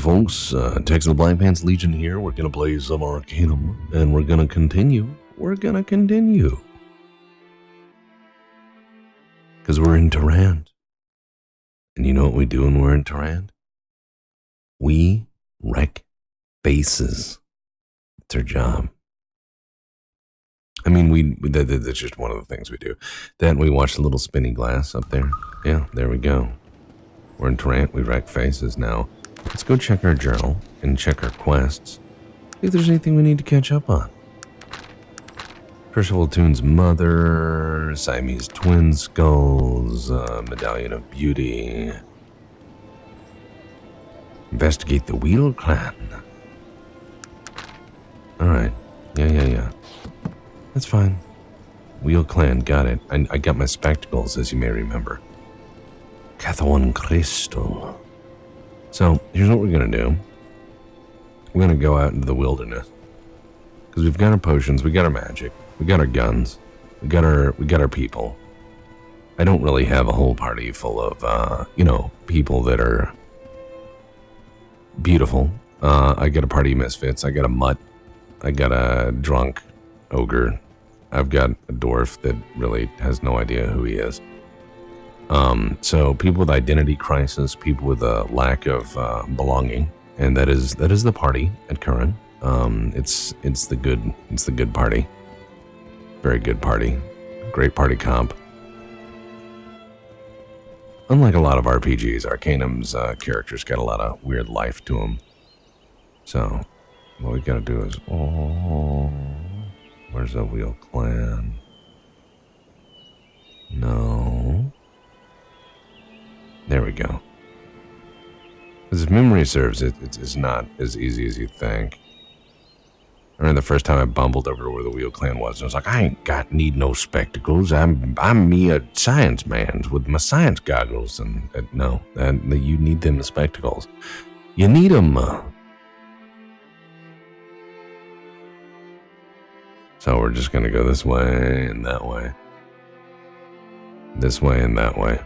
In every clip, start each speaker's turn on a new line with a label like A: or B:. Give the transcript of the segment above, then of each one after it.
A: folks, Tex of the Black Pants Legion here. We're going to play some Arcanum, and we're going to continue. Because we're in Tarant. And you know what we do when we're in Tarant? We wreck faces. It's our job. I mean, that's just one of the things we do. Then we watch the little spinny glass up there. Yeah, there we go. We're in Tarant, we wreck faces now. Let's go check our journal and check our quests. See if there's anything we need to catch up on. Percival Toon's mother, Siamese twin skulls, Medallion of Beauty. Investigate the Wheel Clan. Alright. Yeah. That's fine. Wheel Clan, got it. I got my spectacles, as you may remember. Cathawan Crystal. So, here's what we're going to do. We're going to go out into the wilderness. Because we've got our potions, we got our magic, we got our guns, we got our people. I don't really have a whole party full of, people that are beautiful. I got a party of misfits, I got a mutt, I got a drunk ogre, I've got a dwarf that really has no idea who he is. So people with identity crisis, people with a lack of belonging, and that is the party at Curran. It's the good party. Very good party. Great party comp. Unlike a lot of RPGs, Arcanum's characters got a lot of weird life to them. So what we gotta do is, where's the Wheel Clan? No. There we go. Because if memory serves, it's not as easy as you think. I remember the first time I bumbled over to where the Wheel Clan was, and I was like, I ain't need no spectacles. I'm me a science man with my science goggles. And no, you need them spectacles. You need them. So we're just going to go this way and that way. This way and that way.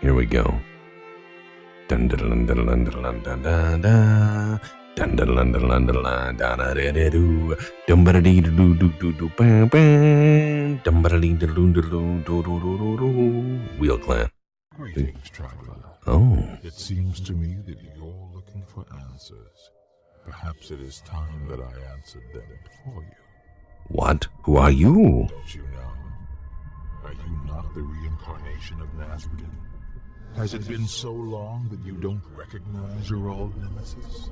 A: Here we go. Dun dun dun dun dun dun dun dun dun. Dun dun dun dun dun dun dun dun. Dum ba dee do do do do bam bam. Dum ba dee do do do do do do. Wheel Clan.
B: Greetings, traveler.
A: Oh.
B: It seems to me that you're looking for answers. Perhaps it is time that I answered them for you.
A: What? Who are you?
B: Don't you know? Are you not the reincarnation of Nazareth? Has it been so long that you don't recognize your old nemesis?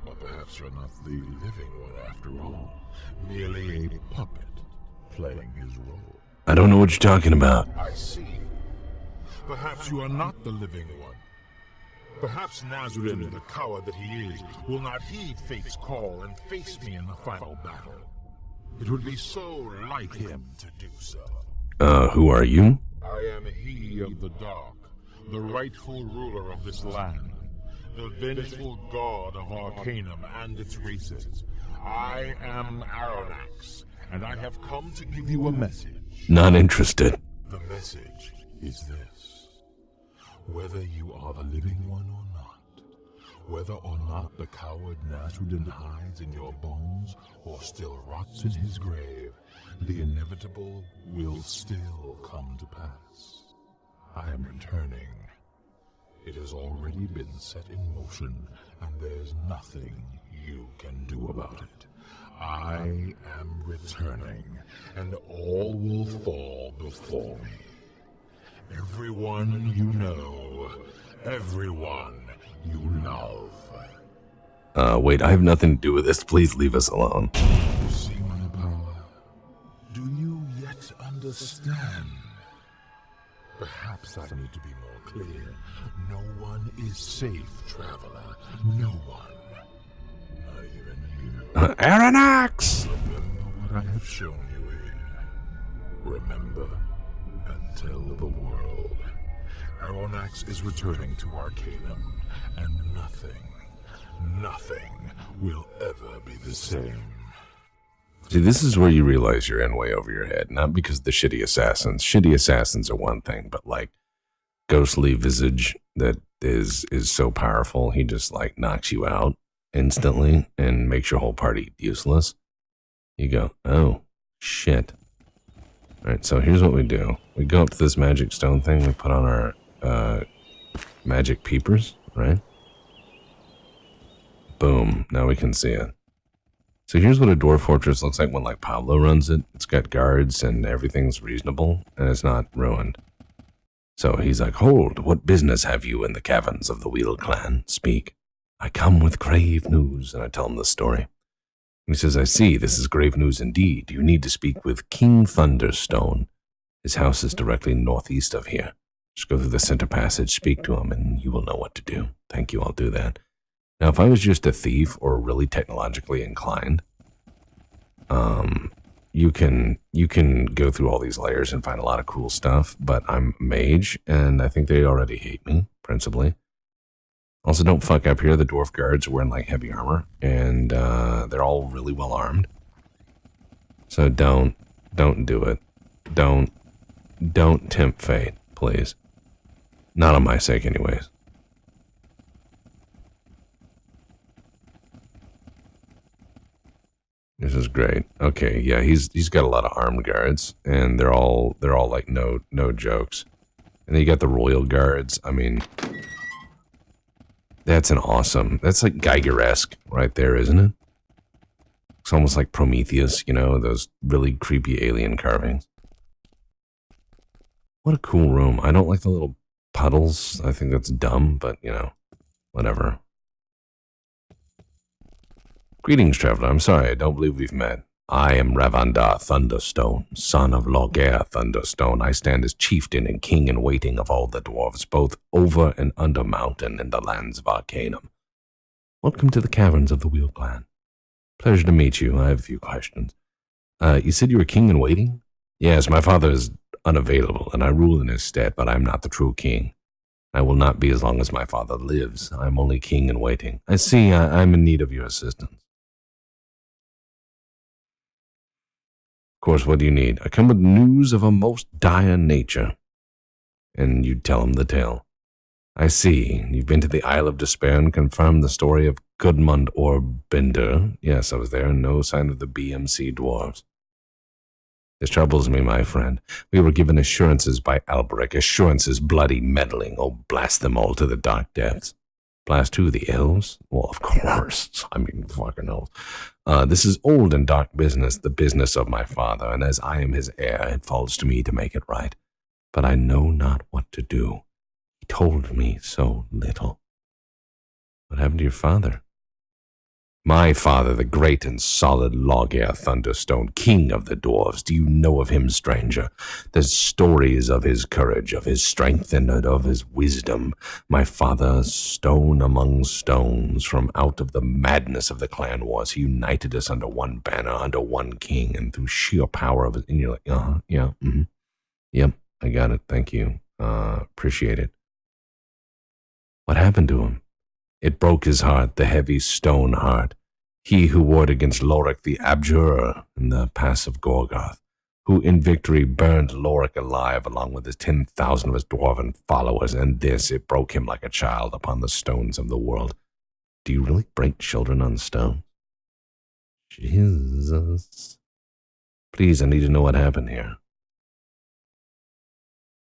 B: Or perhaps you're not the living one after all, merely a puppet playing his role.
A: I don't know what you're talking about.
B: I see. Perhaps you are not the living one. Perhaps Nazareth, the coward that he is, will not heed fate's call and face me in the final battle. It would be so like him to do so.
A: Who are you?
B: I am he of the dark, the rightful ruler of this land, the vengeful god of Arcanum and its races. I am Aranax, and I have come to give you a message.
A: Not interested.
B: The message is this. Whether you are the living one or not, whether or not the coward Nasruddin hides in your bones or still rots in his grave, the inevitable will still come to pass. I am returning. It has already been set in motion, and there's nothing you can do about it. I am returning, and all will fall before me. Everyone you know, everyone you love.
A: Wait, I have nothing to do with this. Please leave us alone.
B: You see my power? Do you yet understand? Perhaps I need to be more clear. No one is safe, traveler. No one. Not even you.
A: Aranax!
B: Remember what I have shown you here. Remember and tell the world. Aranax is returning to Arcanum, and nothing will ever be the same.
A: See, this is where you realize you're in way over your head. Not because of the shitty assassins. Shitty assassins are one thing, but like ghostly visage that is so powerful. He just like knocks you out instantly and makes your whole party useless. You go, oh shit. All right, so here's what we do. We go up to this magic stone thing. We put on our magic peepers, right? Boom. Now we can see it. So here's what a dwarf fortress looks like when like Pablo runs it. It's got guards and everything's reasonable and it's not ruined. So he's like, hold, what business have you in the caverns of the Wheel Clan? Speak. I come with grave news, and I tell him the story. He says, I see, this is grave news indeed. You need to speak with King Thunderstone. His house is directly northeast of here. Just go through the center passage, speak to him, and you will know what to do. Thank you, I'll do that. Now, if I was just a thief or really technologically inclined, you can go through all these layers and find a lot of cool stuff, but I'm a mage, and I think they already hate me, principally. Also, don't fuck up here. The dwarf guards are wearing like heavy armor, and they're all really well armed. So don't do it. Don't tempt fate, please. Not on my sake, anyways. This is great. Okay, yeah, he's got a lot of armed guards, and they're all like no jokes. And then you got the royal guards. I mean, that's like Geiger-esque right there, isn't it? It's almost like Prometheus, you know, those really creepy alien carvings. What a cool room. I don't like the little puddles. I think that's dumb, but, you know, whatever. Greetings, traveler. I'm sorry, I don't believe we've met. I am Ravandar Thunderstone, son of Loghaire Thunderstone. I stand as chieftain and king in waiting of all the dwarves, both over and under mountain in the lands of Arcanum. Welcome to the caverns of the Wheel Clan. Pleasure to meet you. I have a few questions. You said you were king in waiting? Yes, my father is unavailable, and I rule in his stead, but I am not the true king. I will not be as long as my father lives. I am only king in waiting. I see I'm in need of your assistance. Of course, what do you need? I come with news of a most dire nature. And you tell him the tale. I see. You've been to the Isle of Despair and confirmed the story of Gudmund Orbender. Yes, I was there, and no sign of the BMC dwarves. This troubles me, my friend. We were given assurances by Alberic, assurances bloody meddling. Oh, blast them all to the dark depths. Blast who, the elves? Well, of course. I mean, fucking elves. This is old and dark business, the business of my father, and as I am his heir, it falls to me to make it right. But I know not what to do. He told me so little. What happened to your father? My father, the great and solid Loghaire Thunderstone, king of the dwarves. Do you know of him, stranger? There's stories of his courage, of his strength, and of his wisdom. My father, stone among stones, from out of the madness of the clan wars, he united us under one banner, under one king, and through sheer power of it. And you're like, yeah, Yep, I got it, thank you. Appreciate it. What happened to him? It broke his heart, the heavy stone heart. He who warred against Lorik the Abjurer in the Pass of Gorgoth, who in victory burned Lorik alive along with his 10,000 of his dwarven followers, and this, it broke him like a child upon the stones of the world. Do you really break children on stone? Jesus. Please, I need to know what happened here.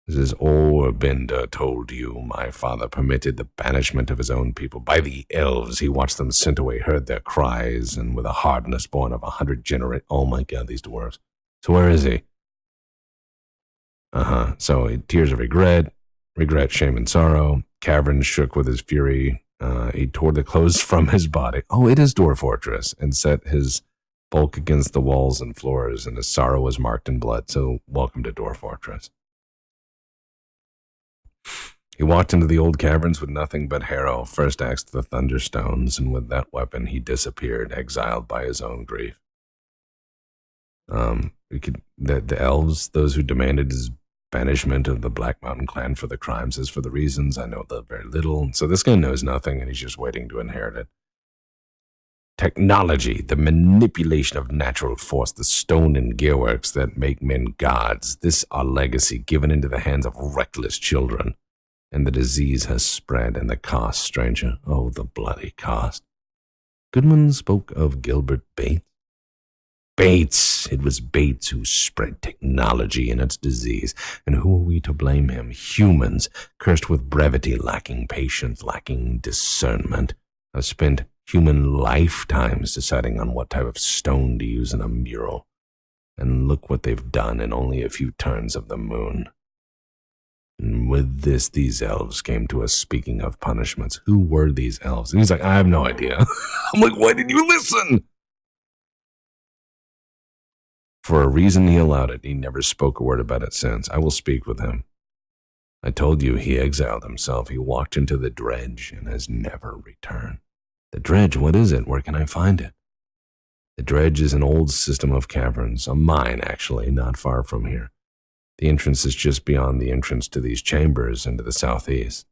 A: As Orbender told you, my father permitted the banishment of his own people by the elves. He watched them sent away, heard their cries, and with a hardness born of 100 generations. Oh my God, these dwarves. So where is he? So tears of regret, shame, and sorrow. Cavern shook with his fury. He tore the clothes from his body. Oh, it is Dwarf Fortress, and set his bulk against the walls and floors, and his sorrow was marked in blood. So welcome to Dwarf Fortress. He walked into the old caverns with nothing but Harrow, first axe to the Thunderstones, and with that weapon he disappeared, exiled by his own grief. The elves, those who demanded his banishment of the Black Mountain clan for the crimes as for the reasons, I know very little. So this guy knows nothing, and he's just waiting to inherit it. Technology, the manipulation of natural force, the stone and gearworks that make men gods. This our legacy given into the hands of reckless children. And the disease has spread, and the cost, stranger. Oh, the bloody cost. Goodman spoke of Gilbert Bates. Bates! It was Bates who spread technology and its disease. And who are we to blame him? Humans, cursed with brevity, lacking patience, lacking discernment, have spent human lifetimes deciding on what type of stone to use in a mural. And look what they've done in only a few turns of the moon. And with this, these elves came to us speaking of punishments. Who were these elves? And he's like, I have no idea. I'm like, why didn't you listen? For a reason he allowed it. He never spoke a word about it since. I will speak with him. I told you he exiled himself. He walked into the dredge and has never returned. The dredge, what is it? Where can I find it? The dredge is an old system of caverns, a mine actually, not far from here. The entrance is just beyond the entrance to these chambers and to the southeast.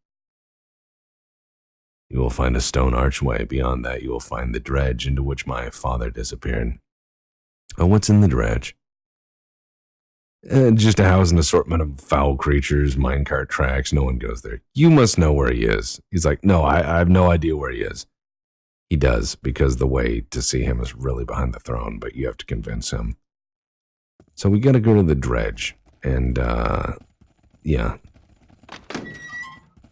A: You will find a stone archway. Beyond that, you will find the dredge into which my father disappeared. Oh, what's in the dredge? Just a house and assortment of foul creatures, minecart tracks. No one goes there. You must know where he is. He's like, no, I have no idea where he is. He does, because the way to see him is really behind the throne, but you have to convince him. So we got to go to the dredge. And, yeah.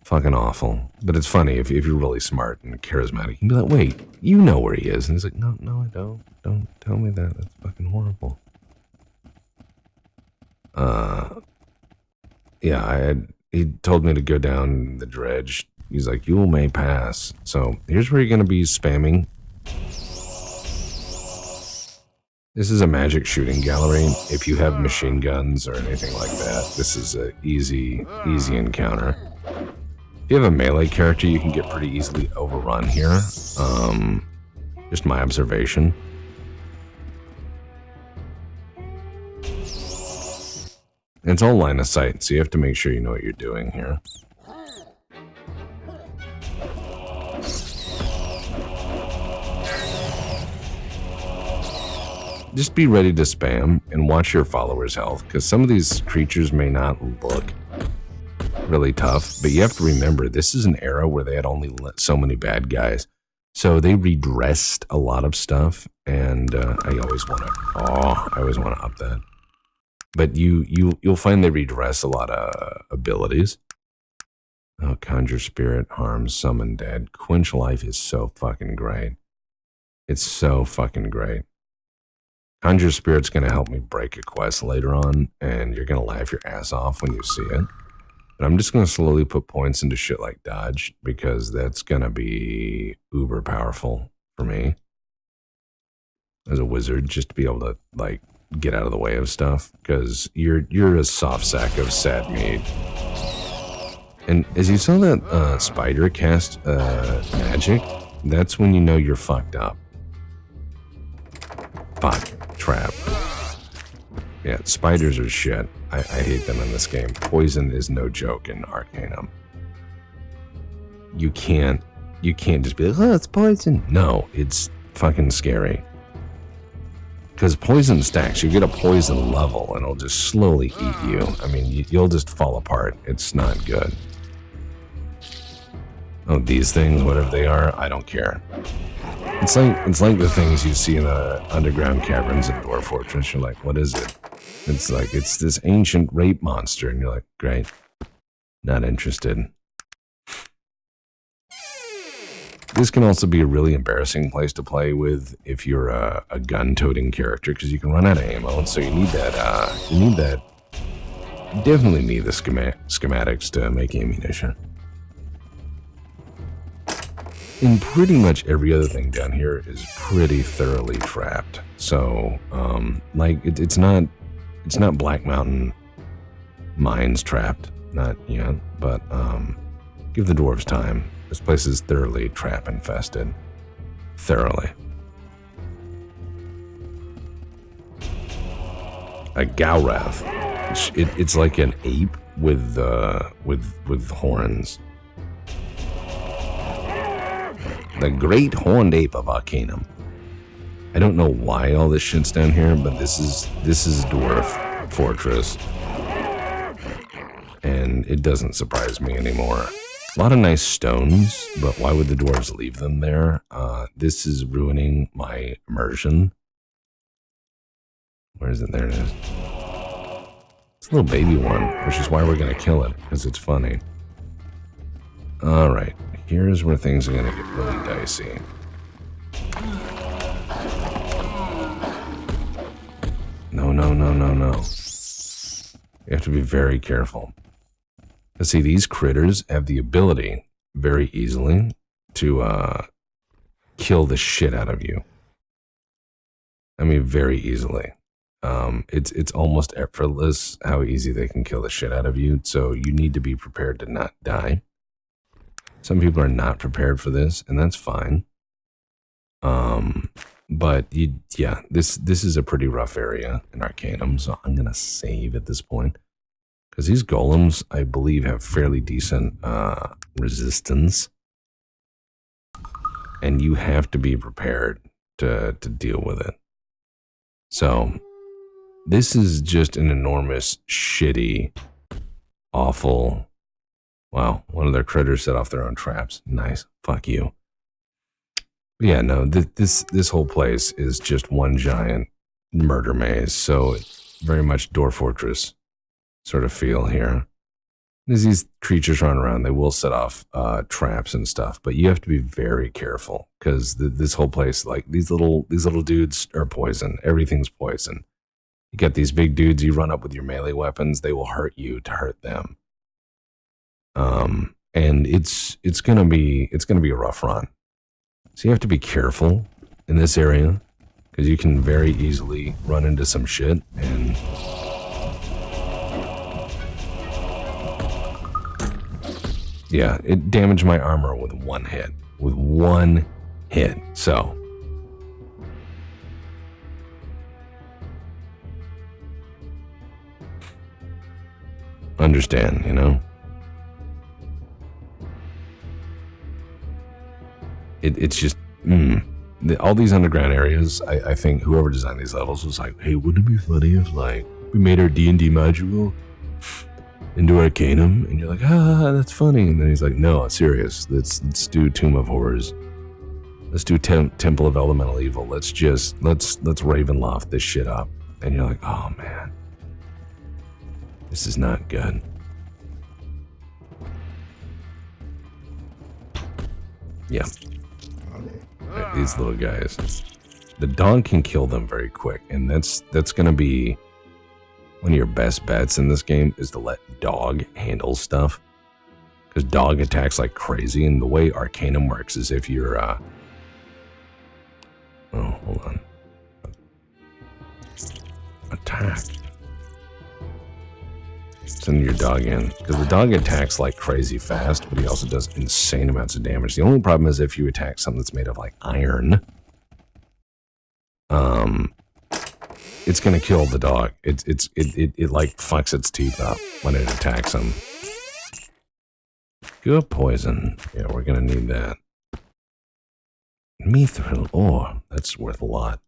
A: Fucking awful. But it's funny, if you're really smart and charismatic, you can be like, wait, you know where he is. And he's like, no, I don't. Don't tell me that. That's fucking horrible. Yeah, he told me to go down the dredge. He's like, you may pass. So here's where you're going to be spamming. This is a magic shooting gallery. If you have machine guns or anything like that, this is an easy encounter. If you have a melee character, you can get pretty easily overrun here. Just my observation. It's all line of sight, so you have to make sure you know what you're doing here. Just be ready to spam and watch your followers' health, because some of these creatures may not look really tough, but you have to remember this is an era where they had only so many bad guys, so they redressed a lot of stuff, and I always want to up that. But you'll find they redress a lot of abilities. Oh, conjure spirit, harm, summon dead, quench life is so fucking great. It's so fucking great. Conjure Spirit's going to help me break a quest later on, and you're going to laugh your ass off when you see it. But I'm just going to slowly put points into shit like Dodge, because that's going to be uber powerful for me as a wizard, just to be able to, like, get out of the way of stuff, because you're a soft sack of sad meat. And as you saw that spider cast magic, that's when you know you're fucked up. Fuck. Trap. Yeah, spiders are shit. I hate them in this game. Poison is no joke in Arcanum. You can't just be like, oh, it's poison. No, it's fucking scary. Because poison stacks. You get a poison level and it'll just slowly eat you. I mean, you'll just fall apart. It's not good. Oh, these things, whatever they are, I don't care. It's like the things you see in the underground caverns in Dwarf Fortress. You're like, what is it? It's like, it's this ancient rape monster. And you're like, great. Not interested. This can also be a really embarrassing place to play with if you're a gun-toting character, because you can run out of ammo. So you need that, you definitely need the schematics to make ammunition. And pretty much every other thing down here is pretty thoroughly trapped. So, like, it's not Black Mountain mines trapped, not yet, but give the dwarves time. This place is thoroughly trap infested. Thoroughly. A Gowrath. It's like an ape with horns. The Great Horned Ape of Arcanum. I don't know why all this shit's down here, but this is Dwarf Fortress. and it doesn't surprise me anymore. A lot of nice stones, but why would the dwarves leave them there? This is ruining my immersion. Where is it? There it is. It's a little baby one, which is why we're going to kill it, because it's funny. Alright, here's where things are going to get really dicey. No, no, no, no, no. You have to be very careful. But see, these critters have the ability, very easily, to kill the shit out of you. I mean, very easily. It's almost effortless how easy they can kill the shit out of you, so you need to be prepared to not die. Some people are not prepared for this, and that's fine. But yeah, this is a pretty rough area in Arcanum, so I'm gonna save at this point. Because these golems, I believe, have fairly decent resistance. And you have to be prepared to deal with it. So, this is just an enormous, shitty, awful... Wow, one of their critters set off their own traps. Nice. Fuck you. But yeah, no, this whole place is just one giant murder maze. So, it's very much Door Fortress sort of feel here. As these creatures run around, they will set off traps and stuff, but you have to be very careful because this whole place, like these little dudes are poison. Everything's poison. You get these big dudes, you run up with your melee weapons, they will hurt you to hurt them. And it's gonna be a rough run. So you have to be careful in this area because you can very easily run into some shit and. Yeah, it damaged my armor with one hit. With one hit. So. Understand, you know? It's just, all these underground areas, I think whoever designed these levels was like, hey, wouldn't it be funny if, like, we made our D&D module into Arcanum? And you're like, that's funny. And then he's like, no, serious. Let's do Tomb of Horrors. Let's do Temple of Elemental Evil. Let's Ravenloft this shit up. And you're like, oh, man. This is not good. Yeah. Right, these little guys. The dog can kill them very quick, and that's going to be one of your best bets in this game is to let dog handle stuff. Because dog attacks like crazy, and the way Arcanum works is if you're, oh, hold on. Attacked. Send your dog in. Because the dog attacks like crazy fast, but he also does insane amounts of damage. The only problem is if you attack something that's made of like iron, it's gonna kill the dog. It like fucks its teeth up when it attacks him. Good poison. Yeah, we're gonna need that. Mithril ore. That's worth a lot.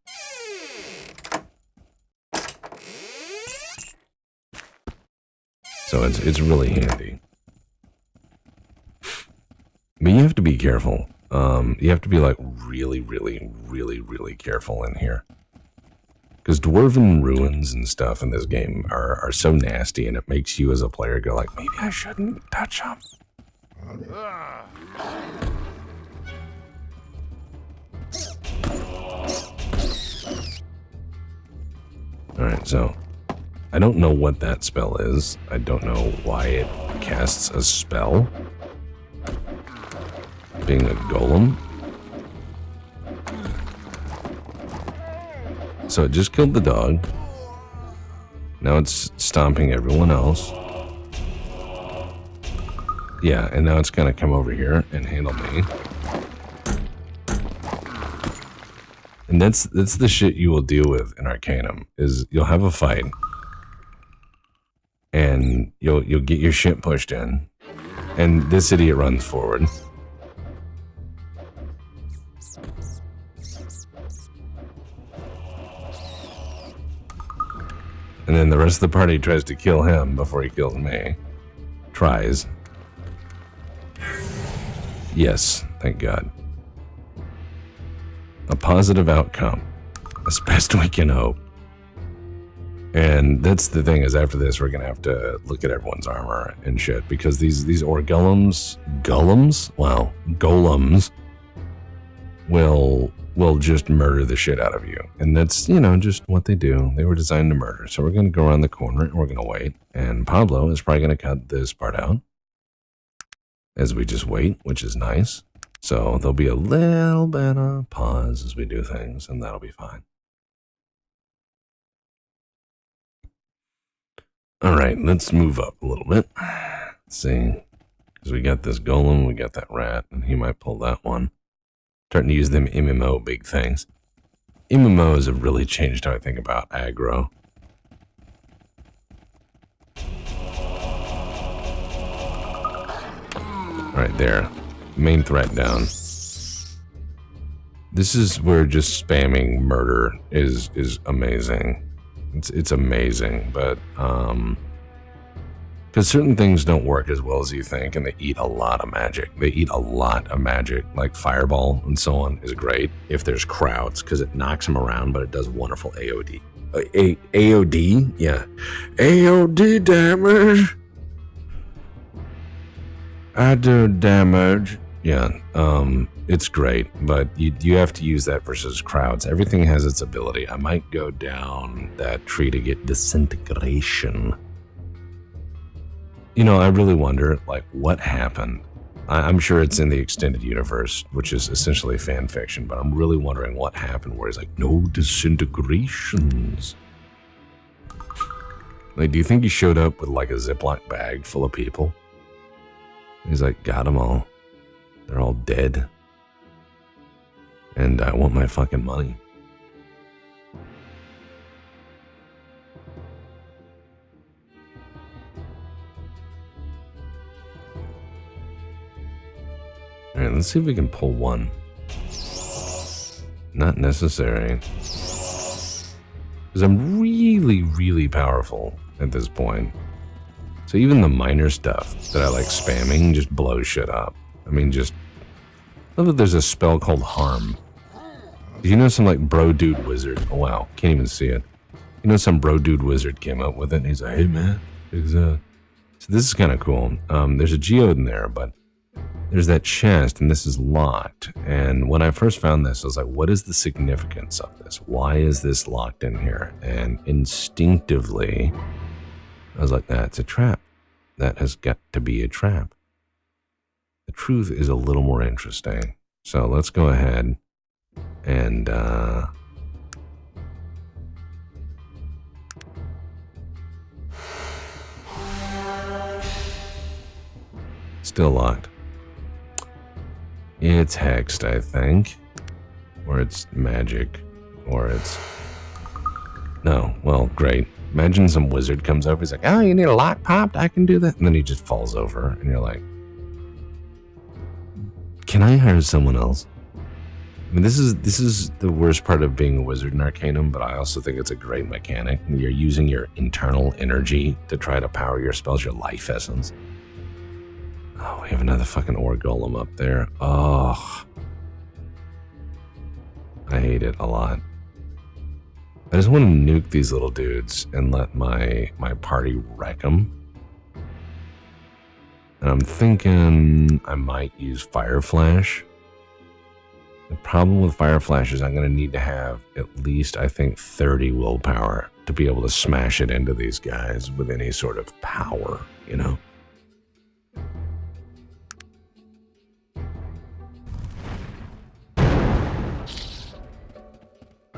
A: So it's really handy. But you have to be careful. You have to be like really, really, really, really careful in here. Because dwarven ruins and stuff in this game are so nasty, and it makes you as a player go like, maybe I shouldn't touch them. Alright, so I don't know what that spell is. I don't know why it casts a spell. Being a golem. So it just killed the dog. Now it's stomping everyone else. Yeah, and now it's gonna come over here and handle me. And that's the shit you will deal with in Arcanum, is you'll have a fight. And you'll get your shit pushed in. And this idiot runs forward. And then the rest of the party tries to kill him before he kills me. Tries. Yes, thank God. A positive outcome, as best we can hope. And that's the thing, is after this, we're gonna have to look at everyone's armor and shit, because these ore golems, will just murder the shit out of you. And that's, you know, just what they do. They were designed to murder. So we're gonna go around the corner and we're gonna wait. And Pablo is probably gonna cut this part out as we just wait, which is nice. So there'll be a little bit of pause as we do things, and that'll be fine. All right, let's move up a little bit. Let's see, because we got this golem, we got that rat, and he might pull that one. Starting to use them MMO big things. MMOs have really changed how I think about aggro. Right there, main threat down. This is where just spamming murder is amazing. It's amazing, but because certain things don't work as well as you think, and they eat a lot of magic. They eat a lot of magic, like Fireball and so on is great if there's crowds, because it knocks them around, but it does wonderful AOD. AOD? Yeah. AOD damage. I do damage. Yeah, it's great, but you have to use that versus crowds. Everything has its ability. I might go down that tree to get disintegration. You know, I really wonder, like, what happened? I'm sure it's in the extended universe, which is essentially fan fiction, but I'm really wondering what happened where he's like, no disintegrations. Like, do you think he showed up with like a Ziploc bag full of people? He's like, got them all. They're all dead. And I want my fucking money. Alright, let's see if we can pull one. Not necessary. Because I'm really, really powerful at this point. So even the minor stuff that I like spamming just blows shit up. I mean, just... I love that there's a spell called Harm. Did you know some, like, bro dude wizard... Oh, wow. Can't even see it. You know some bro dude wizard came up with it, and he's like, hey, man. So this is kind of cool. There's a geode in there, but there's that chest, and this is locked. And when I first found this, I was like, what is the significance of this? Why is this locked in here? And instinctively, I was like, that's a trap. That has got to be a trap. The truth is a little more interesting. So let's go ahead and still locked. It's hexed, I think. Or it's magic. Or it's... No, well, great. Imagine some wizard comes over, he's like, oh, you need a lock popped? I can do that. And then he just falls over, and you're like, can I hire someone else? I mean, this is the worst part of being a wizard in Arcanum, but I also think it's a great mechanic. You're using your internal energy to try to power your spells, your life essence. Oh, we have another fucking ore golem up there. Oh. I hate it a lot. I just want to nuke these little dudes and let my party wreck them. And I'm thinking I might use Fire Flash. The problem with Fire Flash is I'm going to need to have at least, I think, 30 willpower to be able to smash it into these guys with any sort of power, you know?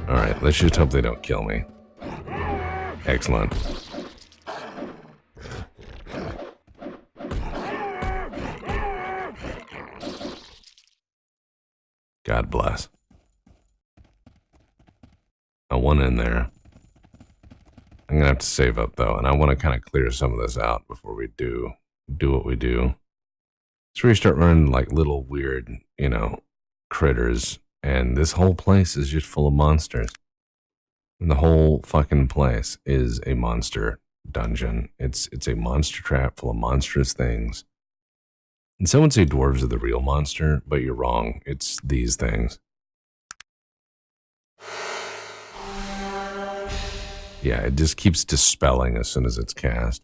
A: Alright, let's just hope they don't kill me. Excellent. God bless. I want in there. I'm gonna have to save up though, and I want to kind of clear some of this out before we do what we do. So we start running like little weird, you know, critters, and this whole place is just full of monsters. And the whole fucking place is a monster dungeon. It's a monster trap full of monstrous things. And some would say dwarves are the real monster, but you're wrong. It's these things. Yeah, it just keeps dispelling as soon as it's cast.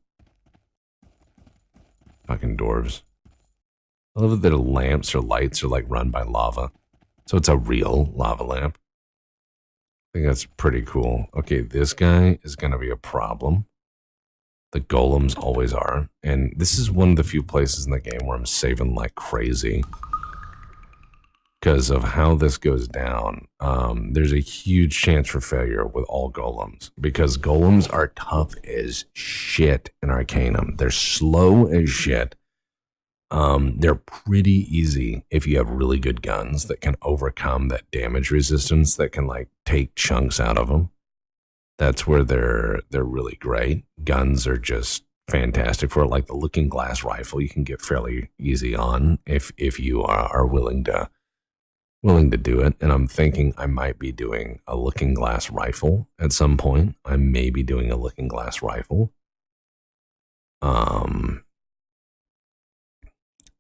A: Fucking dwarves. I love that their lamps or lights are like run by lava. So it's a real lava lamp. I think that's pretty cool. Okay, this guy is going to be a problem. The golems always are. And this is one of the few places in the game where I'm saving like crazy. Because of how this goes down, there's a huge chance for failure with all golems. Because golems are tough as shit in Arcanum. They're slow as shit. They're pretty easy if you have really good guns that can overcome that damage resistance that can like take chunks out of them. That's where they're really great. Guns are just fantastic for it. Like the looking glass rifle, you can get fairly easy on if you are willing to do it. And I'm thinking I might be doing a looking glass rifle at some point. I may be doing a looking glass rifle.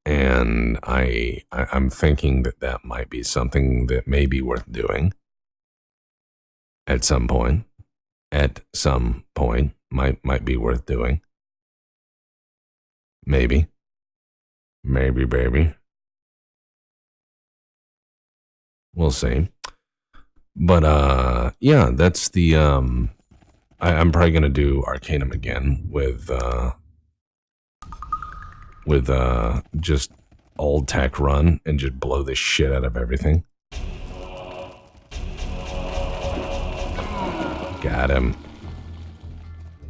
A: And I'm thinking that might be something that may be worth doing at some point. At some point, might be worth doing. Maybe, baby. We'll see. But yeah, that's the I'm probably gonna do Arcanum again with just old tech run and just blow the shit out of everything. Got him.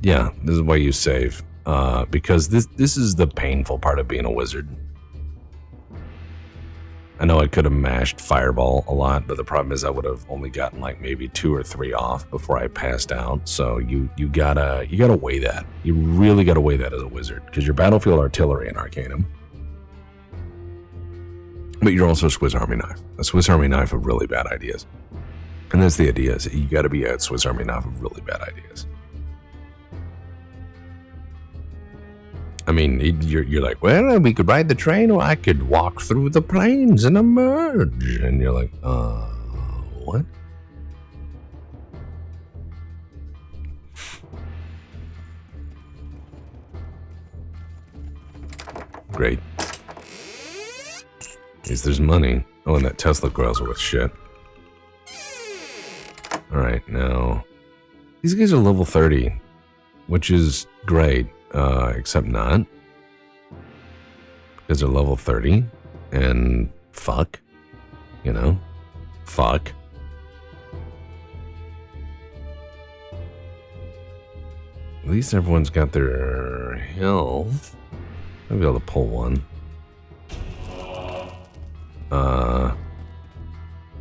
A: Yeah, this is why you save. Because this is the painful part of being a wizard. I know I could have mashed Fireball a lot, but the problem is I would have only gotten like maybe 2 or 3 off before I passed out. So you gotta weigh that. You really gotta weigh that as a wizard, because you're battlefield artillery in Arcanum. But you're also a Swiss Army knife. A Swiss Army knife of really bad ideas. And that's the idea, is you gotta be a Swiss Army knife of really bad ideas. I mean, you're like, well, we could ride the train, or I could walk through the plains and emerge. And you're like, what? Great. At least there's money. Oh, and that Tesla coil's worth shit. Alright, now... These guys are level 30, which is great. Except not, because they're level 30, and fuck, you know, fuck. At least everyone's got their health. I'll be able to pull one.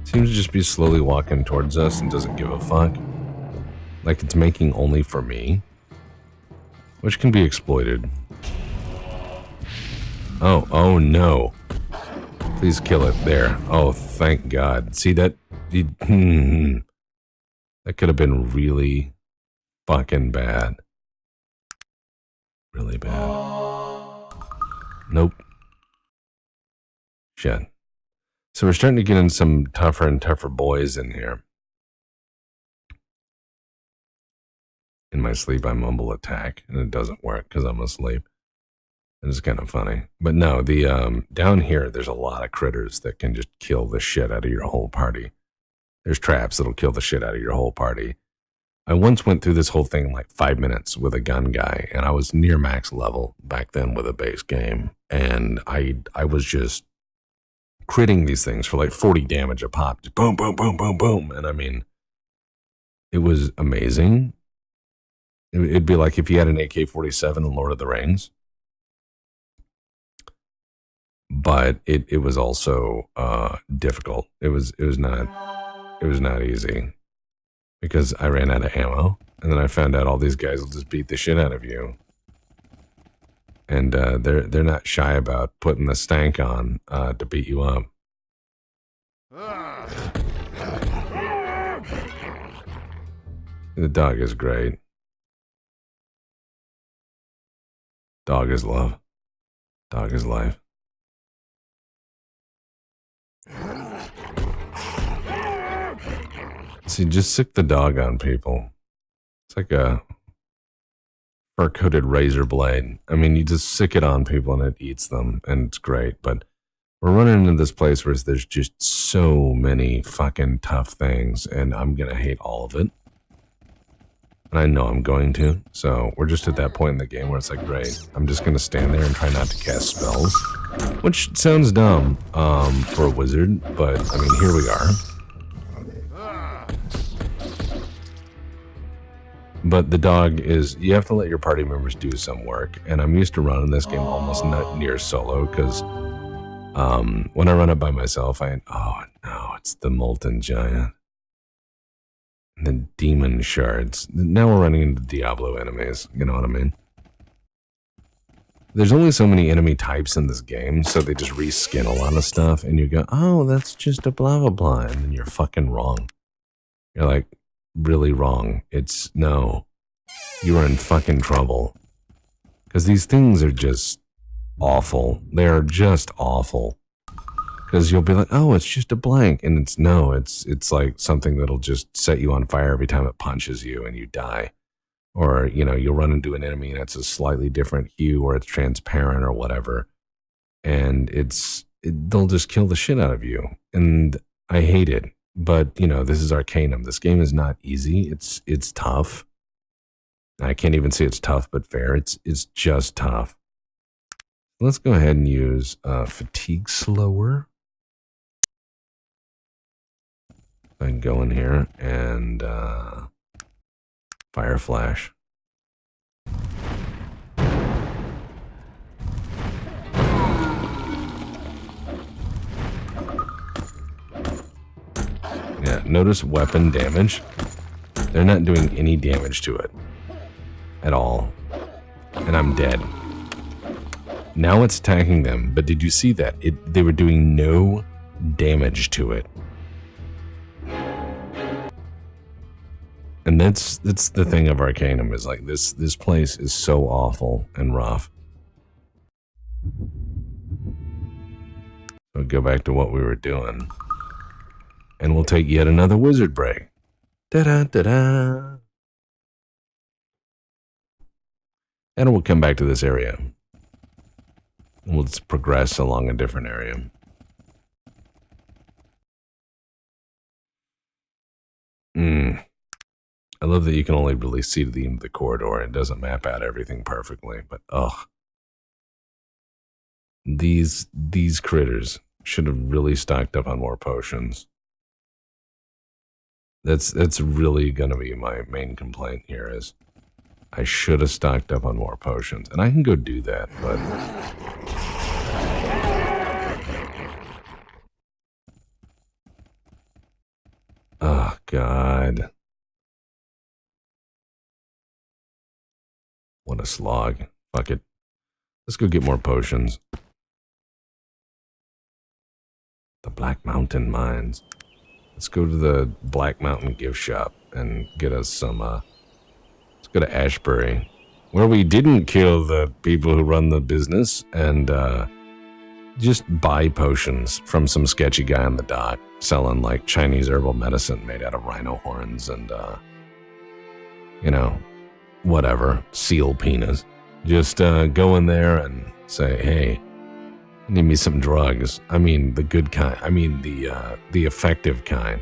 A: Seems to just be slowly walking towards us and doesn't give a fuck. Like it's making only for me. Which can be exploited. Oh no. Please kill it. There. Oh, thank God. See that? That could have been really fucking bad. Really bad. Nope. Shit. So we're starting to get in some tougher and tougher boys in here. In my sleep, I mumble attack, and it doesn't work because I'm asleep. It's kind of funny. But no, the down here, there's a lot of critters that can just kill the shit out of your whole party. There's traps that'll kill the shit out of your whole party. I once went through this whole thing in like 5 minutes with a gun guy, and I was near max level back then with a base game. And I was just critting these things for like 40 damage a pop. Just boom, boom, boom, boom, boom. And I mean, it was amazing. It'd be like if you had an AK-47 in Lord of the Rings. But it was also difficult. It was not easy. Because I ran out of ammo, and then I found out all these guys will just beat the shit out of you. And they're not shy about putting the stank on to beat you up. The dog is great. Dog is love. Dog is life. See, just sick the dog on people. It's like a fur-coated razor blade. I mean, you just sick it on people and it eats them, and it's great. But we're running into this place where there's just so many fucking tough things, and I'm gonna hate all of it. And I know I'm going to, so we're just at that point in the game where it's like, great, I'm just gonna stand there and try not to cast spells. Which sounds dumb for a wizard, but I mean, here we are. But the dog is, you have to let your party members do some work, and I'm used to running this game almost not near solo, because when I run it by myself, oh no, it's the Molten Giant. And the Demon Shards. Now we're running into Diablo enemies, you know what I mean? There's only so many enemy types in this game, so they just reskin a lot of stuff, and you go, oh, that's just a blah blah blah, and then you're fucking wrong. You're like, really wrong. It's, no, you are in fucking trouble. Because these things are just awful. They are just awful. Because you'll be like, oh, it's just a blank. And it's, no, it's like something that'll just set you on fire every time it punches you and you die. Or, you know, you'll run into an enemy and it's a slightly different hue or it's transparent or whatever. And they'll just kill the shit out of you. And I hate it. But, you know, this is Arcanum. This game is not easy. It's tough. I can't even say it's tough but fair. It's just tough. Let's go ahead and use Fatigue Slower. I can go in here and Fire Flash. Yeah, notice weapon damage. They're not doing any damage to it at all. And I'm dead. Now it's attacking them, but did you see that? They were doing no damage to it. And that's the thing of Arcanum, is like this place is so awful and rough. So go back to what we were doing. And we'll take yet another wizard break. Da-da-da-da. And we'll come back to this area. We'll just progress along a different area. I love that you can only really see to the end of the corridor. It doesn't map out everything perfectly, but ugh. These critters should have really stocked up on more potions. That's really gonna be my main complaint here, is I should have stocked up on more potions. And I can go do that, but oh God. What a slog. Fuck it. Let's go get more potions. The Black Mountain Mines. Let's go to the Black Mountain gift shop and get us some, let's go to Ashbury, where we didn't kill the people who run the business, and just buy potions from some sketchy guy on the dock selling like Chinese herbal medicine made out of rhino horns and, you know, whatever, seal penis. Just go in there and say, hey, I need me some drugs. I mean the good kind. I mean the effective kind.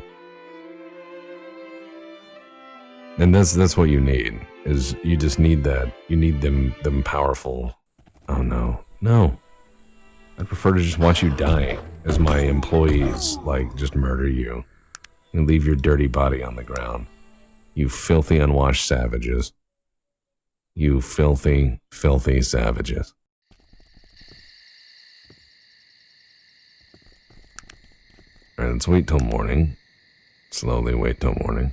A: And that's what you need, is you just need that. You need them powerful. Oh no. No. I'd prefer to just watch you die as my employees like just murder you and leave your dirty body on the ground. You filthy unwashed savages. You filthy, filthy savages. Alright, let's wait till morning. Slowly wait till morning.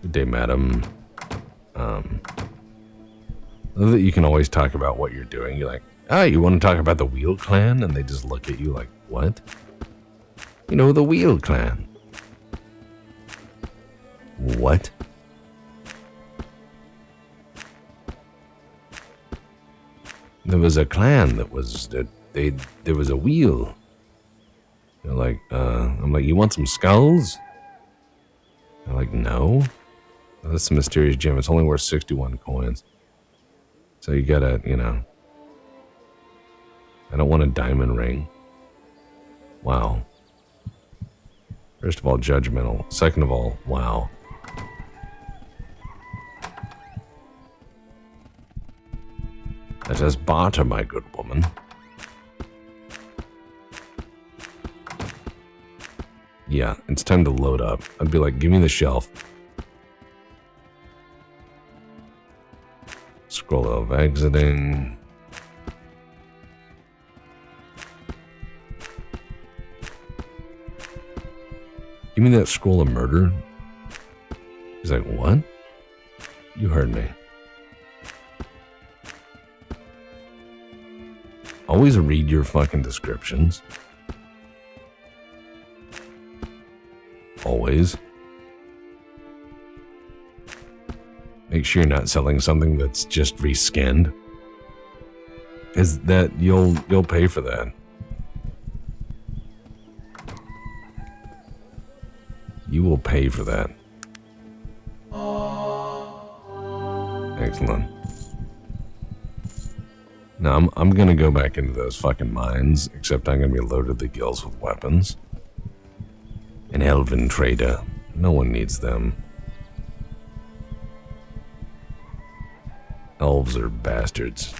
A: Good day, madam. I love that you can always talk about what you're doing. You're like, you want to talk about the Wheel Clan? And they just look at you like, what? You know, the Wheel Clan. What? There was a clan that was there was a wheel. They're like, I'm like, you want some skulls? They're like, no. Oh, that's a mysterious gem. It's only worth 61 coins. So you gotta, you know. I don't want a diamond ring. Wow. First of all, judgmental. Second of all, wow. Let us barter, my good woman. Yeah, it's time to load up. I'd be like, give me the shelf. Scroll of exiting. Give me that scroll of murder. He's like, what? You heard me. Always read your fucking descriptions. Always. Make sure you're not selling something that's just reskinned. Is that you'll pay for that. You will pay for that. Excellent. Now I'm gonna go back into those fucking mines, except I'm gonna be loaded the gills with weapons. An elven trader. No one needs them. Elves are bastards.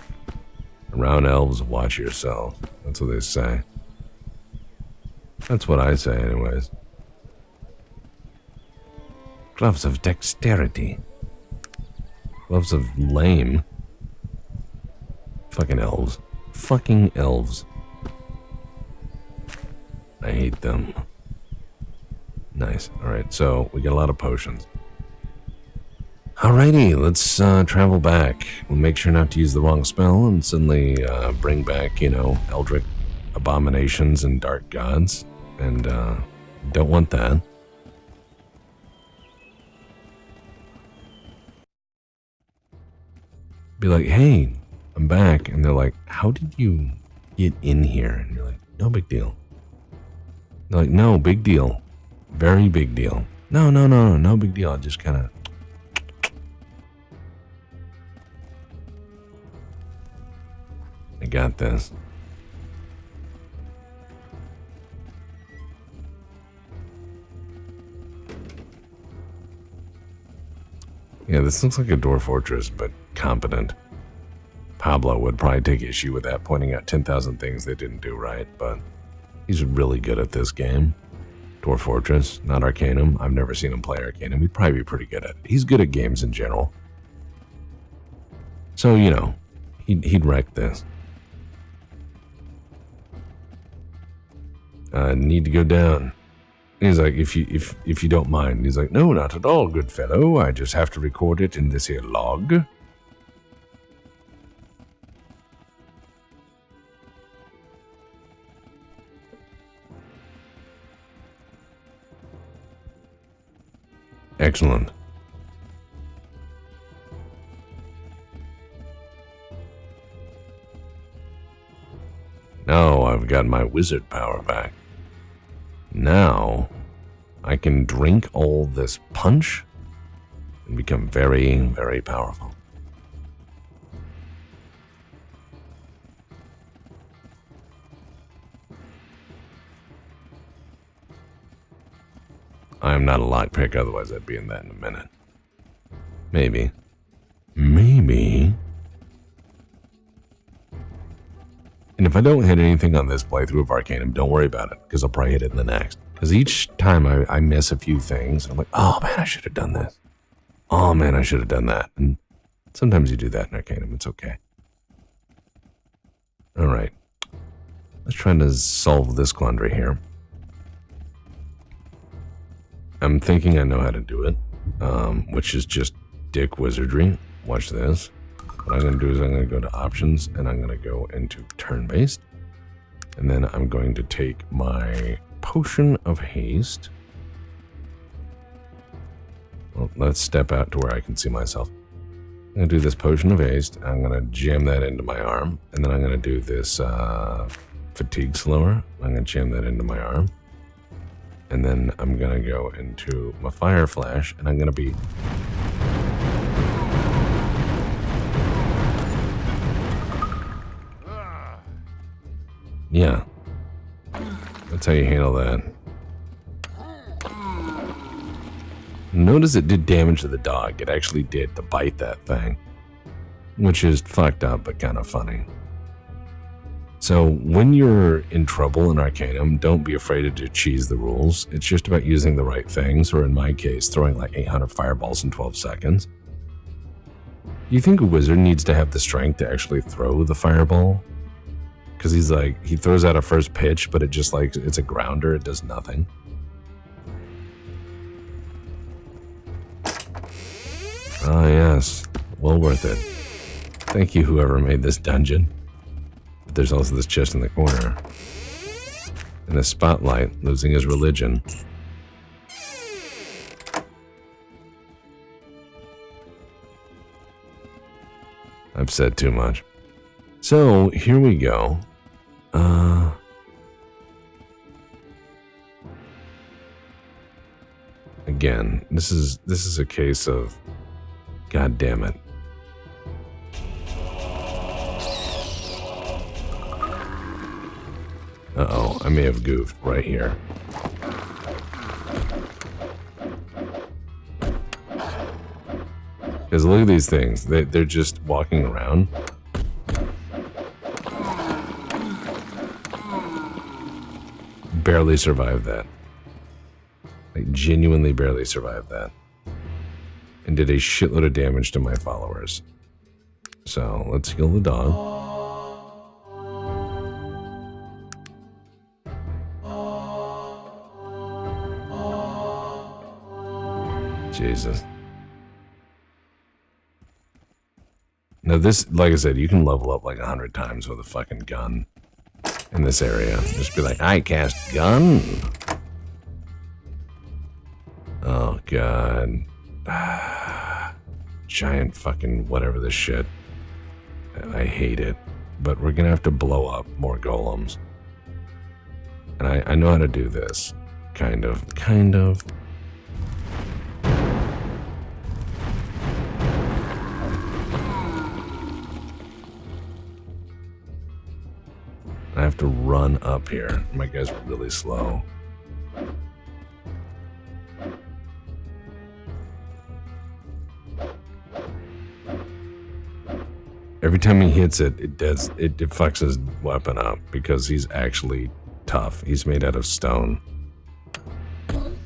A: Around elves, watch yourself. That's what they say. That's what I say anyways. Gloves of dexterity. Gloves of lame. Fucking elves. Fucking elves. I hate them. Nice. Alright, so we got a lot of potions. Alrighty, let's travel back. We'll make sure not to use the wrong spell and suddenly bring back, you know, eldritch abominations and dark gods. And don't want that. Be like, hey, I'm back. And they're like, how did you get in here? And you're like, no big deal. They're like, no, big deal. Very big deal. No big deal. I just kind of... I got this. Yeah, this looks like a dwarf fortress, but competent. Pablo would probably take issue with that, pointing out 10,000 things they didn't do right, but he's really good at this game. Dwarf Fortress, not Arcanum. I've never seen him play Arcanum. He'd probably be pretty good at it. He's good at games in general. So, you know, he'd wreck this. Need to go down. He's like, if you don't mind. He's like, no, not at all, good fellow. I just have to record it in this here log. Excellent. Now I've got my wizard power back. Now I can drink all this punch and become very, very powerful. I'm not a lockpick, otherwise I'd be in that in a minute. Maybe. Maybe. And if I don't hit anything on this playthrough of Arcanum, don't worry about it, because I'll probably hit it in the next. Because each time I miss a few things, I'm like, oh man, I should have done this. Oh man, I should have done that. And sometimes you do that in Arcanum, it's okay. Alright. Let's try to solve this quandary here. I'm thinking I know how to do it, which is just dick wizardry. Watch this. What I'm going to do is I'm going to go to options and I'm going to go into turn-based. And then I'm going to take my potion of haste. Well, let's step out to where I can see myself. I'm going to do this potion of haste. I'm going to jam that into my arm. And then I'm going to do this fatigue slower. I'm going to jam that into my arm. And then I'm going to go into my fire flash. And I'm going to be... Yeah. That's how you handle that. Notice it did damage to the dog. It actually did to bite that thing. Which is fucked up, but kind of funny. So, when you're in trouble in Arcanum, don't be afraid to cheese the rules. It's just about using the right things, or in my case, throwing like 800 fireballs in 12 seconds. You think a wizard needs to have the strength to actually throw the fireball? Because he's like, he throws out a first pitch, but it just like, it's a grounder, it does nothing. Ah, yes. Well worth it. Thank you, whoever made this dungeon. But there's also this chest in the corner. And the spotlight, losing his religion. I've said too much. So, here we go. Again, this is a case of, God damn it. Uh-oh, I may have goofed right here. Because look at these things. They're just walking around. Barely survived that. Like, genuinely barely survived that. And did a shitload of damage to my followers. So, let's heal the dog. Jesus. Now this, like I said, you can level up like 100 times with a fucking gun in this area. Just be like, I cast gun. Oh, God. Giant fucking whatever this shit. I hate it. But we're gonna have to blow up more golems. And I know how to do this. Kind of. I have to run up here. My guy's really slow. Every time he hits it, it fucks his weapon up because he's actually tough. He's made out of stone. And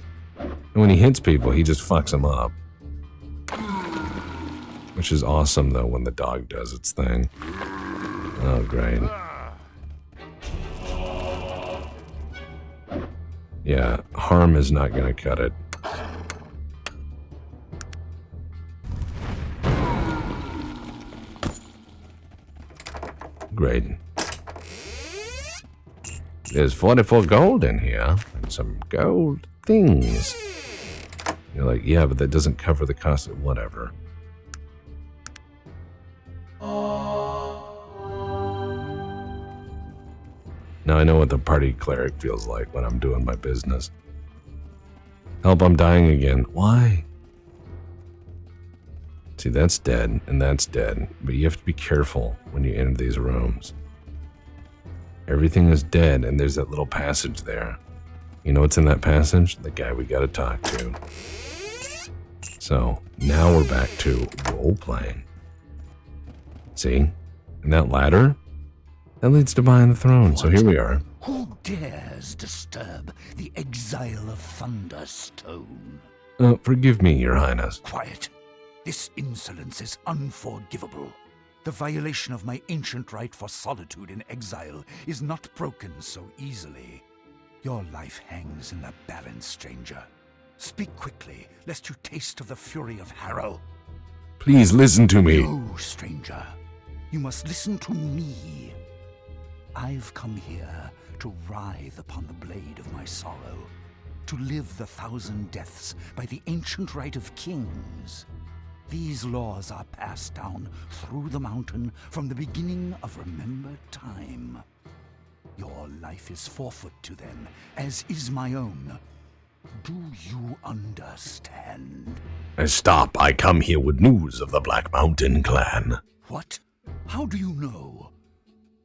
A: when he hits people, he just fucks them up. Which is awesome, though, when the dog does its thing. Oh, great. Yeah, harm is not going to cut it. Great. There's 44 gold in here, and some gold things. You're like, yeah, but that doesn't cover the cost of whatever. Now I know what the party cleric feels like when I'm doing my business. Help, I'm dying again. Why? See, that's dead, and that's dead, but you have to be careful when you enter these rooms. Everything is dead, and there's that little passage there. You know what's in that passage? The guy we gotta talk to. So, now we're back to role-playing. See? And that ladder? That leads to behind the throne, so here we are.
C: Who dares disturb the exile of Thunderstone?
A: Forgive me, Your Highness.
C: Quiet. This insolence is unforgivable. The violation of my ancient right for solitude in exile is not broken so easily. Your life hangs in the balance, stranger. Speak quickly, lest you taste of the fury of Harrow.
A: Please listen to me.
C: No, stranger. You must listen to me. I've come here to writhe upon the blade of my sorrow, to live the 1,000 deaths by the ancient right of kings. These laws are passed down through the mountain from the beginning of remembered time. Your life is forfeit to them, as is my own. Do you understand?
A: Stop, I come here with news of the Black Mountain clan.
C: What? How do you know?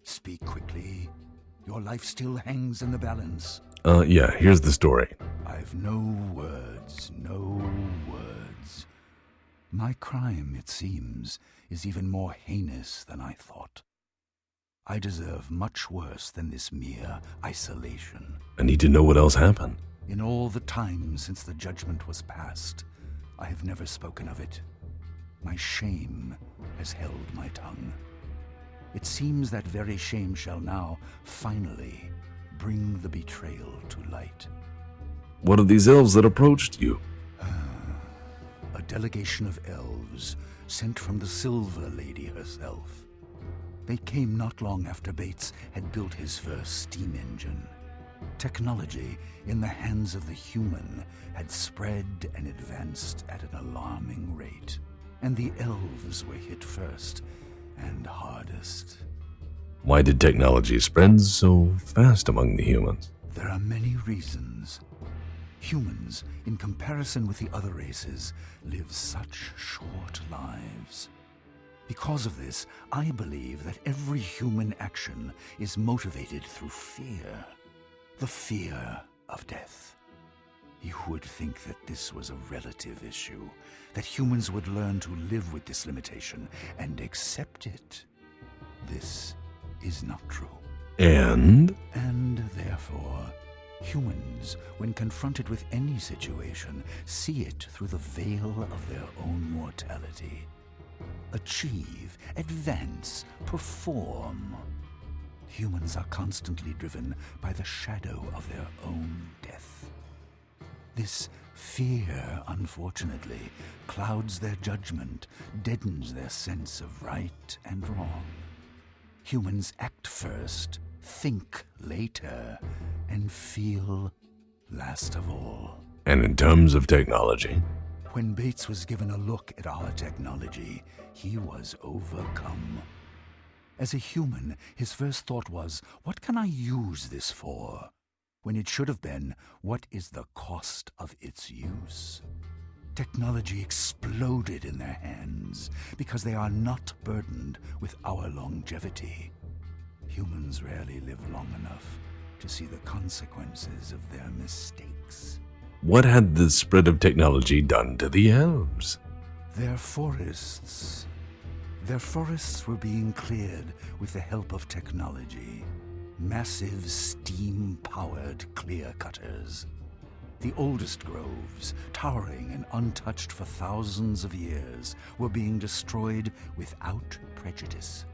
C: Speak quickly. Your life still hangs in the balance.
A: Yeah, here's the story.
C: I've no words, no words. My crime, it seems, is even more heinous than I thought. I deserve much worse than this mere isolation.
A: I need to know what else happened.
C: In all the time since the judgment was passed, I have never spoken of it. My shame has held my tongue. It seems that very shame shall now, finally, bring the betrayal to light.
A: What are these elves that approached you?
C: A delegation of elves sent from the Silver Lady herself. They came not long after Bates had built his first steam engine. Technology in the hands of the human had spread and advanced at an alarming rate, and the elves were hit first and hardest.
A: Why did technology spread so fast among the humans?
C: There are many reasons. Humans, in comparison with the other races, live such short lives. Because of this, I believe that every human action is motivated through fear. The fear of death. You would think that this was a relative issue, that humans would learn to live with this limitation and accept it. This is not true.
A: And
C: Therefore, humans, when confronted with any situation, see it through the veil of their own mortality. Achieve, advance, perform. Humans are constantly driven by the shadow of their own death. This fear, unfortunately, clouds their judgment, deadens their sense of right and wrong. Humans act first, think later, and feel last of all.
A: And in terms of technology?
C: When Bates was given a look at our technology, he was overcome. As a human, his first thought was, what can I use this for? When it should have been, what is the cost of its use? Technology exploded in their hands because they are not burdened with our longevity. Humans rarely live long enough to see the consequences of their mistakes.
A: What had the spread of technology done to the elves?
C: Their forests were being cleared with the help of technology. Massive steam-powered clear-cutters. The oldest groves, towering and untouched for thousands of years, were being destroyed without prejudice.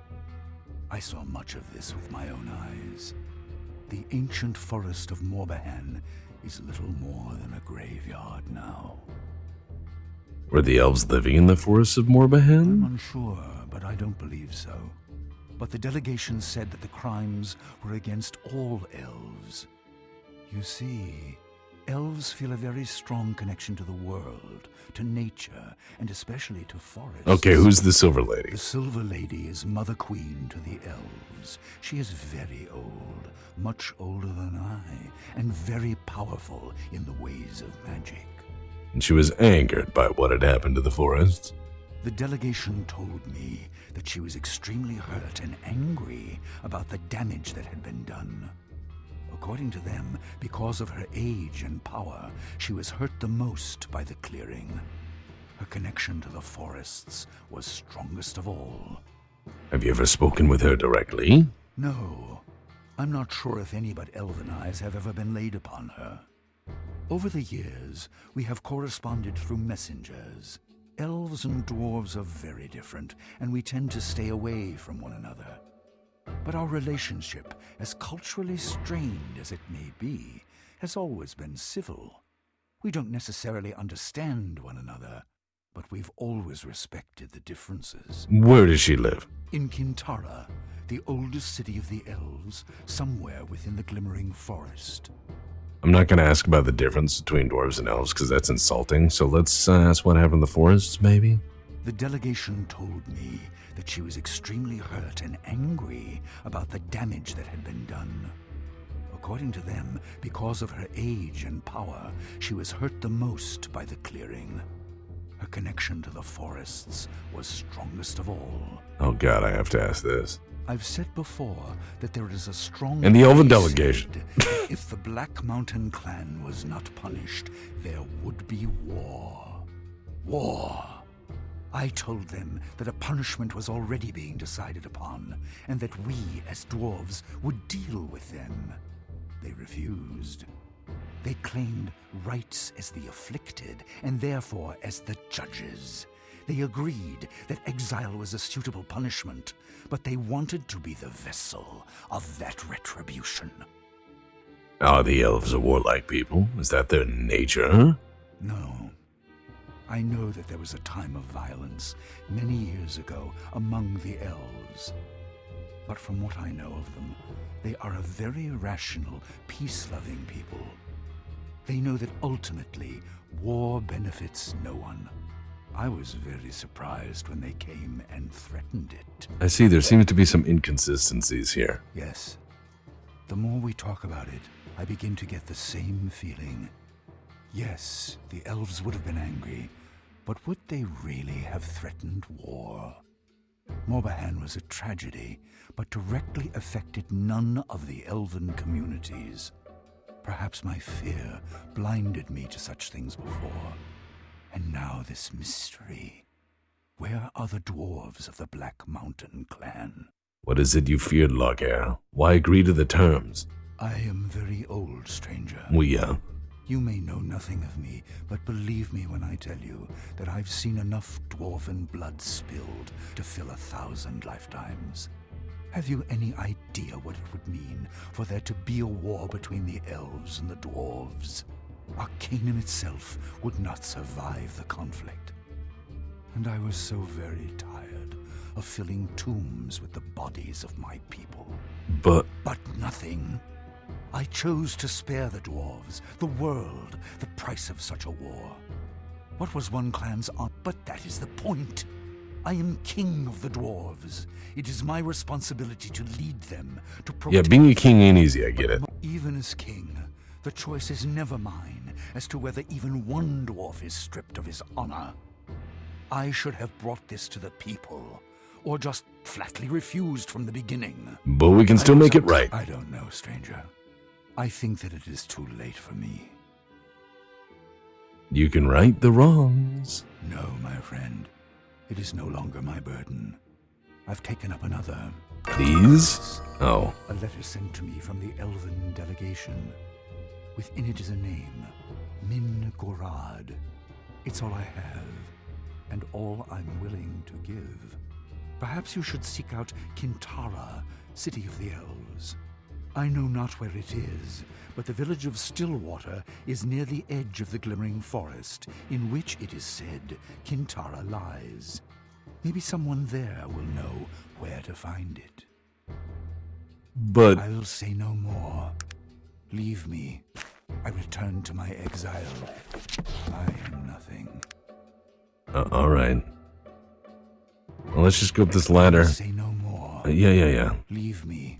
C: I saw much of this with my own eyes. The ancient forest of Morbahan is little more than a graveyard now.
A: Were the elves living in the forests of Morbahan?
C: I'm unsure, but I don't believe so. But the delegation said that the crimes were against all elves. You see, elves feel a very strong connection to the world, to nature, and especially to forests.
A: Okay, who's the Silver Lady?
C: The Silver Lady is Mother Queen to the elves. She is very old, much older than I, and very powerful in the ways of magic.
A: And she was angered by what had happened to the forests.
C: The delegation told me that she was extremely hurt and angry about the damage that had been done. According to them, because of her age and power, she was hurt the most by the clearing. Her connection to the forests was strongest of all.
A: Have you ever spoken with her directly?
C: No, I'm not sure if any but elven eyes have ever been laid upon her. Over the years, we have corresponded through messengers. Elves and dwarves are very different, and we tend to stay away from one another. But our relationship, as culturally strained as it may be, has always been civil. We don't necessarily understand one another, but we've always respected the differences.
A: Where does she live?
C: In Kintara, the oldest city of the elves, somewhere within the glimmering forest.
A: I'm not going to ask about the difference between dwarves and elves because that's insulting. So let's ask what happened in the forests, maybe?
C: The delegation told me that she was extremely hurt and angry about the damage that had been done. According to them, because of her age and power, she was hurt the most by the clearing. Her connection to the forests was strongest of all.
A: Oh god, I have to ask this.
C: I've said before that there is a strong...
A: And the elven
C: case
A: delegation.
C: that if the Black Mountain clan was not punished, there would be war. War. I told them that a punishment was already being decided upon, and that we, as dwarves, would deal with them. They refused. They claimed rights as the afflicted, and therefore as the judges. They agreed that exile was a suitable punishment, but they wanted to be the vessel of that retribution.
A: Are the elves a warlike people? Is that their nature, huh?
C: No. I know that there was a time of violence many years ago among the elves. But from what I know of them, they are a very rational, peace-loving people. They know that ultimately, war benefits no one. I was very surprised when they came and threatened it.
A: I see there seems to be some inconsistencies here.
C: Yes. The more we talk about it, I begin to get the same feeling. Yes, the elves would have been angry, but would they really have threatened war? Morbahan was a tragedy, but directly affected none of the elven communities. Perhaps my fear blinded me to such things before. And now this mystery. Where are the dwarves of the Black Mountain clan?
A: What is it you feared, Loghair? Why agree to the terms?
C: I am very old, stranger. You may know nothing of me, but believe me when I tell you that I've seen enough dwarven blood spilled to fill 1,000 lifetimes. Have you any idea what it would mean for there to be a war between the elves and the dwarves? Arcanum itself would not survive the conflict. And I was so very tired of filling tombs with the bodies of my people.
A: But
C: nothing. I chose to spare the dwarves, the world, the price of such a war. What was one clan's honor? But that is the point. I am king of the dwarves. It is my responsibility to lead them, to protect...
A: yeah, being a king ain't easy, I get it.
C: Even as king, the choice is never mine as to whether even one dwarf is stripped of his honor. I should have brought this to the people, or just flatly refused from the beginning.
A: But we can still make it right.
C: I don't know, stranger. I think that it is too late for me.
A: You can right the wrongs.
C: No, my friend. It is no longer my burden. I've taken up another.
A: Please? Oh.
C: A letter sent to me from the elven delegation. Within it is a name, Min Gorad. It's all I have, and all I'm willing to give. Perhaps you should seek out Kintara, city of the elves. I know not where it is, but the village of Stillwater is near the edge of the glimmering forest, in which, it is said, Kintara lies. Maybe someone there will know where to find it.
A: But
C: I'll say no more. Leave me. I return to my exile. I am nothing.
A: all right. Well, let's just go up this ladder.
C: Say no more.
A: Yeah.
C: Leave me.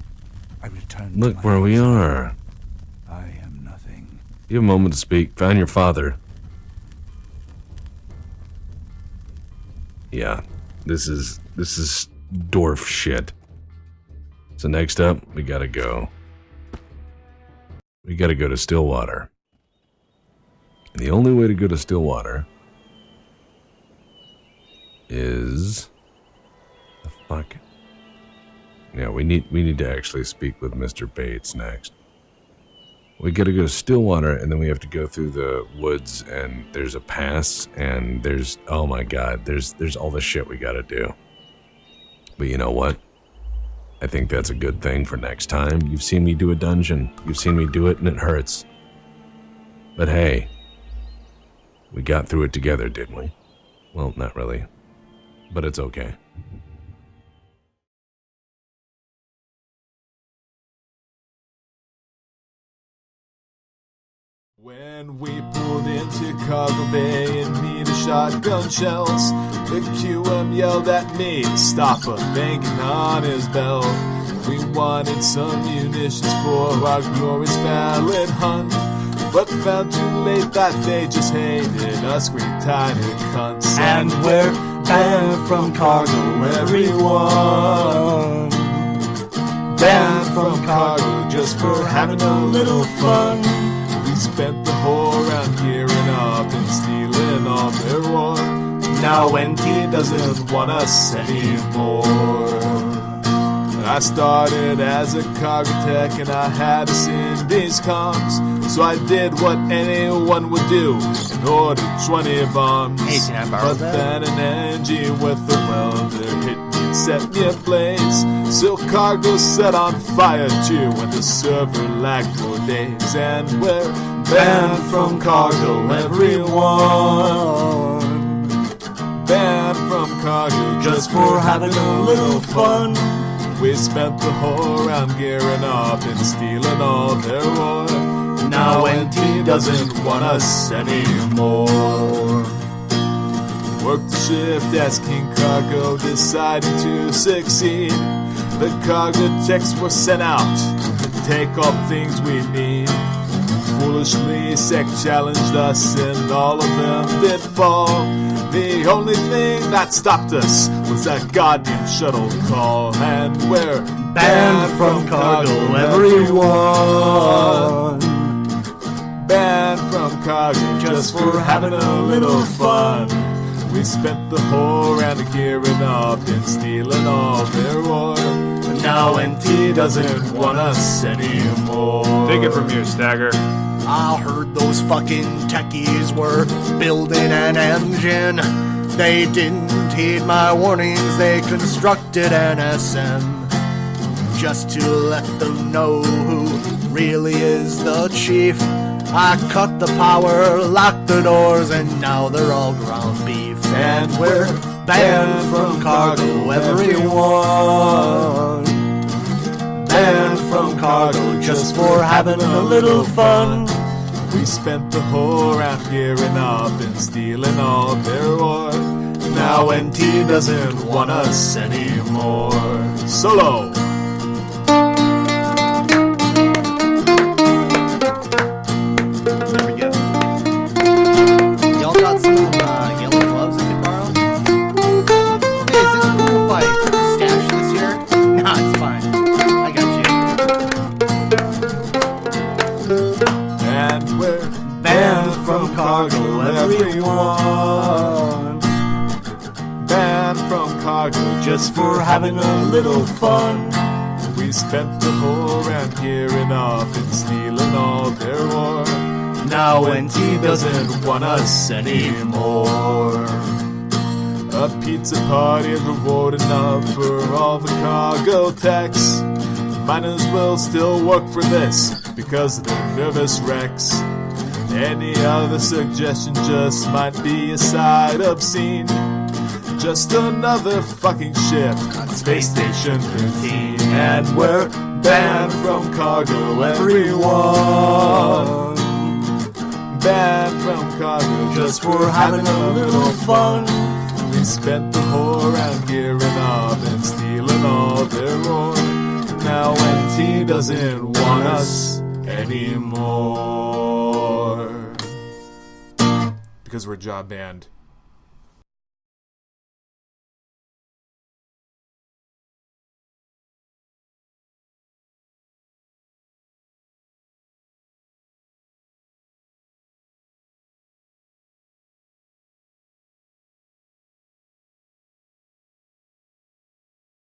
C: I return to
A: Look
C: my
A: where we
C: exile.
A: are.
C: I am nothing.
A: You have a moment to speak. Found your father. Yeah, this is dwarf shit. So next up, we gotta go. We gotta go to Stillwater. And the only way to go to Stillwater is the fuck. Yeah, we need to actually speak with Mr. Bates next. We gotta go to Stillwater, and then we have to go through the woods, and there's a pass, and there's, oh my god, there's all the shit we gotta do. But you know what? I think that's a good thing for next time. You've seen me do a dungeon. You've seen me do it, and it hurts. But hey, we got through it together, didn't we? Well, not really. But it's okay.
D: When we pulled into Cargo Bay and needed shotgun shells, the QM yelled at me to stop a banging on his bell. We wanted some munitions for our glorious ballad hunt, but found too late that they just hated us great tiny cunts.
E: And we're banned from Cargo, everyone.
D: Banned from Cargo just for having a little fun. We spent the whole round gearing up and stealing all their war. Now NT doesn't want us anymore. I started as a cargo tech and I had to send these comms, so I did what anyone would do and ordered 20 bombs.
E: Hey, can I borrow
D: but
E: that?
D: then an engine with a welder hit me and set me ablaze. So cargo set on fire too when the server lagged for days. And we're banned from Cargo, everyone. Banned from Cargo just for having a little fun. We spent the whole round gearing up and stealing all their ore. Now NT doesn't want us anymore. Worked the shift as King Cargo decided to succeed. The cargo techs were sent out to take all the things we need. Foolishly, Sec challenged us and all of them did fall. The only thing that stopped us was that goddamn shuttle call. And we're banned from Cargo, everyone. Banned from Cargo just for having a little fun. We spent the whole round gearing up and stealing all their ore. Now NT doesn't want us anymore.
F: Take it from here, Stagger.
E: I heard those fucking techies were building an engine. They didn't heed my warnings, they constructed an SM. Just to let them know who really is the chief. I cut the power, locked the doors, and now they're all ground beef. And we're banned from Cargo, everyone. Banned from Cargo just for having a little fun.
D: We spent the whole round gearing up and stealing all their ore. Now NT doesn't want us anymore. Solo!
E: There we go. Y'all got some yellow gloves I could borrow? Hey, is it cool if I stash this here? Nah, it's fine. I got you.
D: And we're banned from Cargo, everyone. Banned from Cargo just for having a little fun. We spent the whole round gearing up and stealing all their ore. Now NT doesn't want us anymore. A pizza party is reward enough for all the cargo techs. Might as well still work for this because they're nervous wrecks. Any other suggestion just might be a side obscene. Just another fucking ship on Space Station 13. And we're banned from Cargo, everyone. Banned from Cargo just for having a little fun. We spent the whole round gearing up and stealing all their ore. Now NT doesn't want us anymore. Because we're job banned.